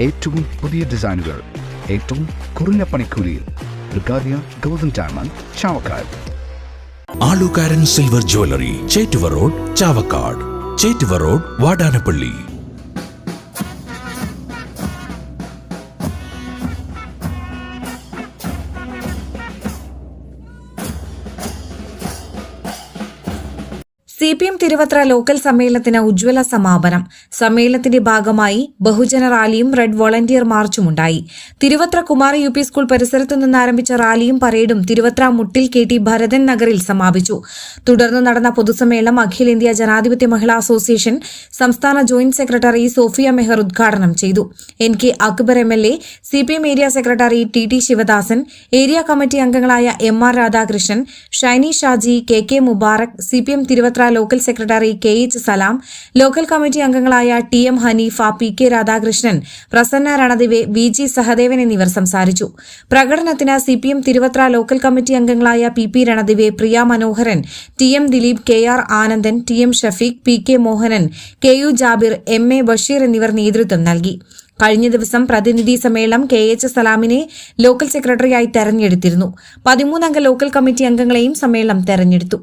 ഏറ്റവും പുതിയ ഡിസൈനുകൾ ഏറ്റവും കുറഞ്ഞ പണിക്കൂലിയിൽ. ബ്രിഗാദിയ golden diamond, Chavakkad. Alukkaran silver jewellery, Chettuva road, Chavakkad. Chettuva road, Vadanappally. CPM Thiruvathra local സമ്മേളനത്തിന് ഉജ്ജ്വല സമാപനം. സമ്മേളനത്തിന്റെ ഭാഗമായി ബഹുജന റാലിയും റെഡ് വോളണ്ടിയർ മാർച്ചുമുണ്ടായി. തിരുവത്ര കുമാർ UP സ്കൂൾ പരിസരത്തു നിന്ന് ആരംഭിച്ച റാലിയും പരേഡും തിരുവത്ര മുട്ടിൽ KT ഭരതൻ നഗറിൽ സമാപിച്ചു. തുടർന്ന് നടന്ന പൊതുസമ്മേളനം അഖിലേന്ത്യാ ജനാധിപത്യ മഹിളാ അസോസിയേഷൻ സംസ്ഥാന ജോയിന്റ് സെക്രട്ടറി സോഫിയ മെഹർ ഉദ്ഘാടനം ചെയ്തു. NK Akbar MLA, CPM area secretary TT Sivadasan, area committee അംഗങ്ങളായ MR Radhakrishnan, Shiny Shaji, KK Mubarak, CPM Thiruvathra local secretary KH Salam, local committee അംഗങ്ങളായ TM Haneefa, PK Radhakrishnan, Prasanna Ranadive, VG Sahadevan എന്നിവർ സംസാരിച്ചു. പ്രകടനത്തിന് CPM തിരുവത്ര ലോക്കൽ കമ്മിറ്റി അംഗങ്ങളായ PP Ranadive, Priya Manoharan, TM Dileep, KR Anandan, TM Shafeeq, PK Mohanan, KU Jabir, MA Basheer എന്നിവർ നേതൃത്വം നൽകി. കഴിഞ്ഞ ദിവസം പ്രതിനിധി സമ്മേളനം KH സലാമിനെ ലോക്കൽ സെക്രട്ടറിയായി തെരഞ്ഞെടുത്തിരുന്നു. 13 അംഗ ലോക്കൽ കമ്മിറ്റി അംഗങ്ങളെയും സമ്മേളനം തെരഞ്ഞെടുത്തു.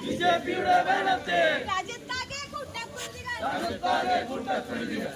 ബിജെപിയുടെ ഭരണത്തിൽ രാജ്യത്താകെ കൂട്ടക്കുരുതികൾ.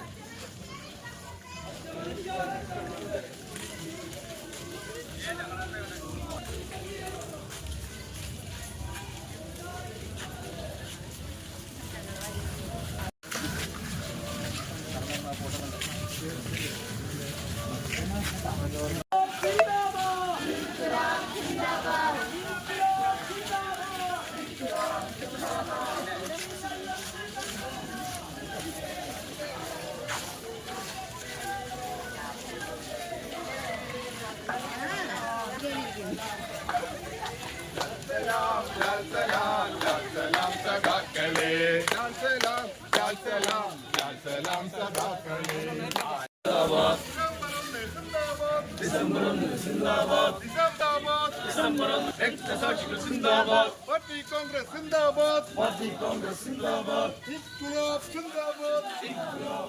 Parti Congress Zindabad. Parti Congress Zindabad. İnkılap Zindabad. İnkılap.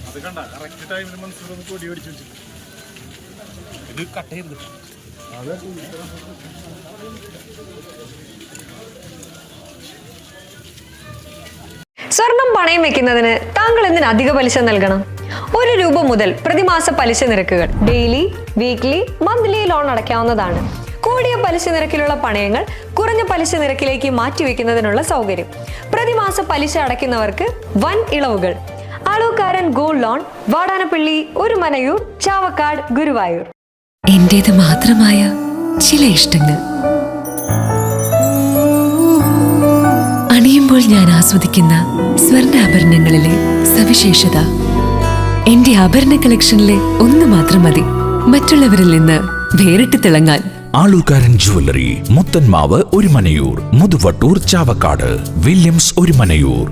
അത് കണ്ട കറക്റ്റ് ടൈമിൽ മനസ്സിലൊന്ന് കൊടി ഓടിച്ചു വെച്ചു. ഇത് കട്ട് ചെയ്ത് സ്വർണം പണയം വെക്കുന്നതിന് താങ്കൾ എന്തിന് അധിക പലിശ നൽകണം? 1 രൂപ മുതൽ പ്രതിമാസ പലിശ നിരക്കുകൾ ഡെയിലി, വീക്ക്ലി, മന്ത്ലി ലോൺ അടയ്ക്കാവുന്നതാണ്. കൂടിയ പലിശ നിരക്കിലുള്ള പണയങ്ങൾ കുറഞ്ഞ പലിശ നിരക്കിലേക്ക് മാറ്റിവെക്കുന്നതിനുള്ള സൗകര്യം. പ്രതിമാസ പലിശ അടയ്ക്കുന്നവർക്ക് വൻ ഇളവുകൾ. ആലുകാരൻ ഗോൾഡ് ലോൺ, വാടാനപ്പള്ളി, ഒരുമനയൂർ, ചാവക്കാട്, ഗുരുവായൂർ. എന്റേത് മാത്രമായ ചില ഇഷ്ടങ്ങൾ അണിയുമ്പോൾ ഞാൻ ആസ്വദിക്കുന്ന സ്വർണ്ണാഭരണങ്ങളിലെ സവിശേഷത. എന്റെ ആഭരണ കളക്ഷനിലെ ഒന്ന് മാത്രം മതി മറ്റുള്ളവരിൽ നിന്ന് വേറിട്ട് തിളങ്ങാൻ. Alukkaran jewellery, Muthanmavu Orumanayur, Muthuvattur, Chavakkad, Williams Orumanayur.